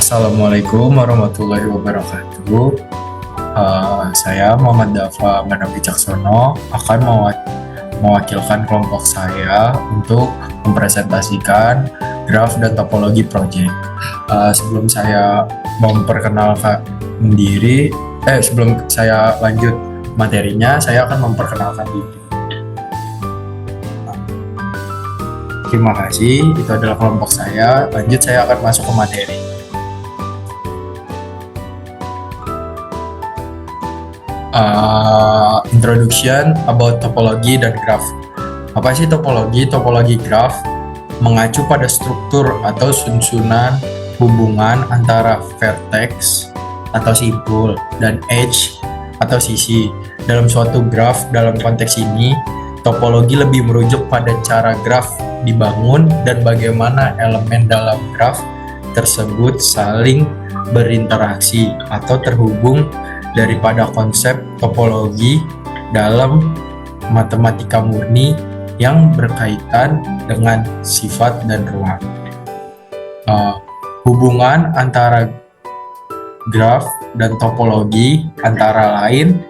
Assalamualaikum warahmatullahi wabarakatuh. Saya Muhammad Dafa Manapi Caksono akan mewakilkan kelompok saya untuk mempresentasikan graf dan topologi project. Sebelum saya memperkenalkan diri, sebelum saya lanjut materinya, saya akan memperkenalkan diri. Terima kasih, itu adalah kelompok saya. Lanjut, saya akan masuk ke materi. Introduction about topologi dan graph. Apa sih topologi? Topologi graph mengacu pada struktur atau susunan hubungan antara vertex atau simpul dan edge atau sisi dalam suatu graph. Dalam konteks ini, topologi lebih merujuk pada cara graph dibangun dan bagaimana elemen dalam graph tersebut saling berinteraksi atau terhubung daripada konsep topologi dalam matematika murni yang berkaitan dengan sifat dan ruang. Hubungan antara graf dan topologi antara lain,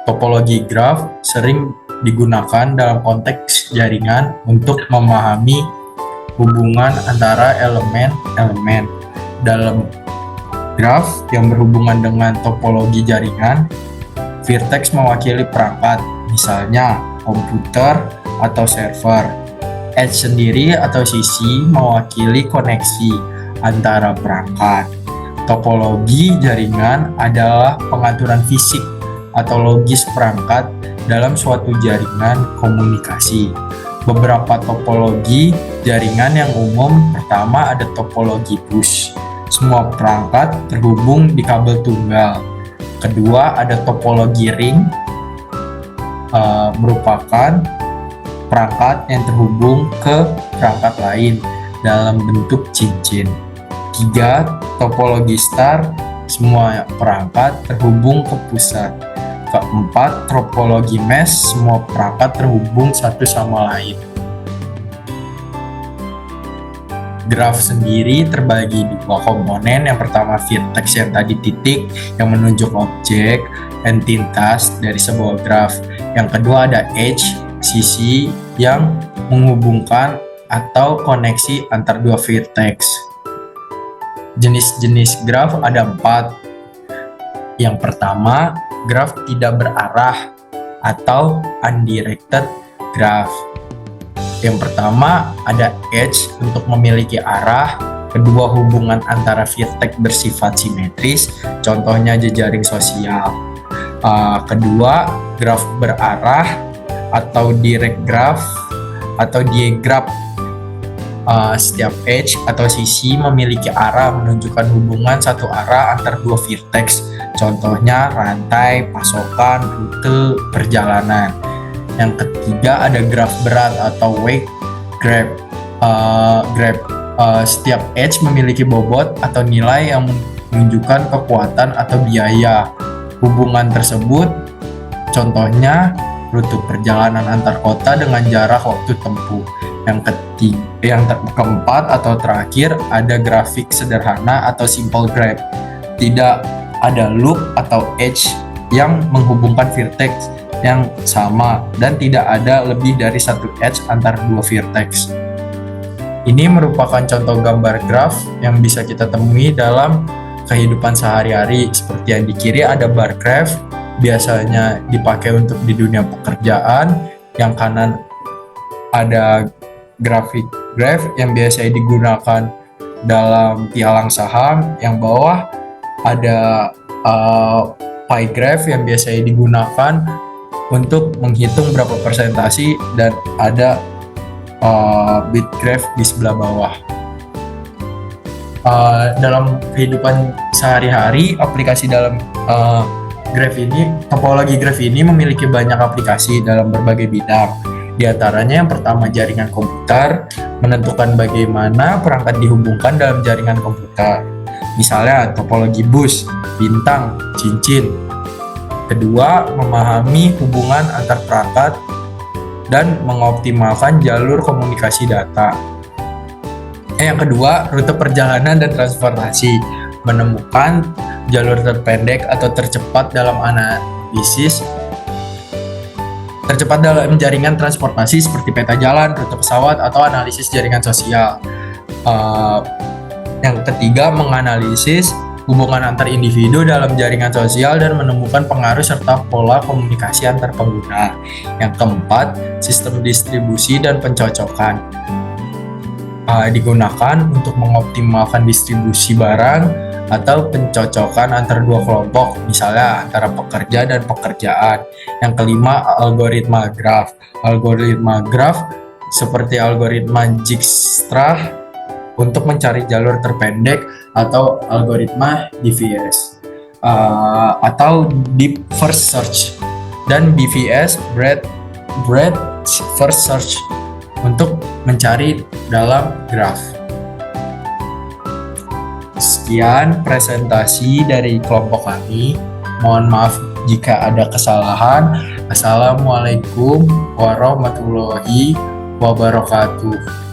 topologi graf sering digunakan dalam konteks jaringan untuk memahami hubungan antara elemen-elemen dalam graf yang berhubungan dengan topologi jaringan. Vertex mewakili perangkat, misalnya komputer atau server. Edge sendiri atau sisi mewakili koneksi antara perangkat. Topologi jaringan adalah pengaturan fisik atau logis perangkat dalam suatu jaringan komunikasi. Beberapa topologi jaringan yang umum, pertama ada topologi bus. Semua perangkat terhubung di kabel tunggal. Kedua, ada topologi ring, merupakan perangkat yang terhubung ke perangkat lain dalam bentuk cincin. Tiga, topologi star, semua perangkat terhubung ke pusat. Keempat, topologi mesh, semua perangkat terhubung satu sama lain. Graf sendiri terbagi dua komponen. Yang pertama vertex yang tadi titik yang menunjuk objek entitas dari sebuah graf. Yang kedua ada edge, sisi yang menghubungkan atau koneksi antar dua vertex. Jenis-jenis graf ada 4. Yang pertama, graf tidak berarah atau undirected graph. Yang pertama ada edge untuk memiliki arah. Kedua, hubungan antara vertex bersifat simetris, contohnya jejaring sosial. Kedua, graf berarah atau direct graph atau diagram. Setiap edge atau sisi memiliki arah menunjukkan hubungan satu arah antar dua vertex, contohnya rantai, pasokan, rute, perjalanan. Yang ketiga ada graf berat atau weight graph. Setiap edge memiliki bobot atau nilai yang menunjukkan kekuatan atau biaya. Hubungan tersebut contohnya rute perjalanan antar kota dengan jarak waktu tempuh. Yang keempat atau terakhir ada grafik sederhana atau simple graph. Tidak ada loop atau edge yang menghubungkan vertex yang sama dan tidak ada lebih dari satu edge antar dua vertex. Ini merupakan contoh gambar graf yang bisa kita temui dalam kehidupan sehari-hari. Seperti yang di kiri ada bar graph, biasanya dipakai untuk di dunia pekerjaan. Yang kanan ada grafik graph yang biasanya digunakan dalam pialang saham. Yang bawah ada pie graph yang biasanya digunakan untuk menghitung berapa persentasi, dan ada bit graph di sebelah bawah. Dalam kehidupan sehari-hari, aplikasi dalam graph ini, topologi graph ini memiliki banyak aplikasi dalam berbagai bidang. Di antaranya yang pertama jaringan komputer, menentukan bagaimana perangkat dihubungkan dalam jaringan komputer. Misalnya topologi bus, bintang, cincin. Kedua, memahami hubungan antar perangkat dan mengoptimalkan jalur komunikasi data. Yang kedua, rute perjalanan dan transportasi, menemukan jalur terpendek atau tercepat dalam jaringan transportasi seperti peta jalan, rute pesawat, atau analisis jaringan sosial. Yang ketiga, menganalisis hubungan antar individu dalam jaringan sosial dan menemukan pengaruh serta pola komunikasi antar pengguna. Yang keempat, sistem distribusi dan pencocokan. Digunakan untuk mengoptimalkan distribusi barang atau pencocokan antara dua kelompok, misalnya antara pekerja dan pekerjaan. Yang kelima, algoritma graf. Algoritma graf seperti algoritma Dijkstra untuk mencari jalur terpendek atau algoritma DFS atau Deep First Search dan BFS Breadth First Search untuk mencari dalam graf. Sekian presentasi dari kelompok kami. Mohon maaf jika ada kesalahan. Assalamualaikum warahmatullahi wabarakatuh.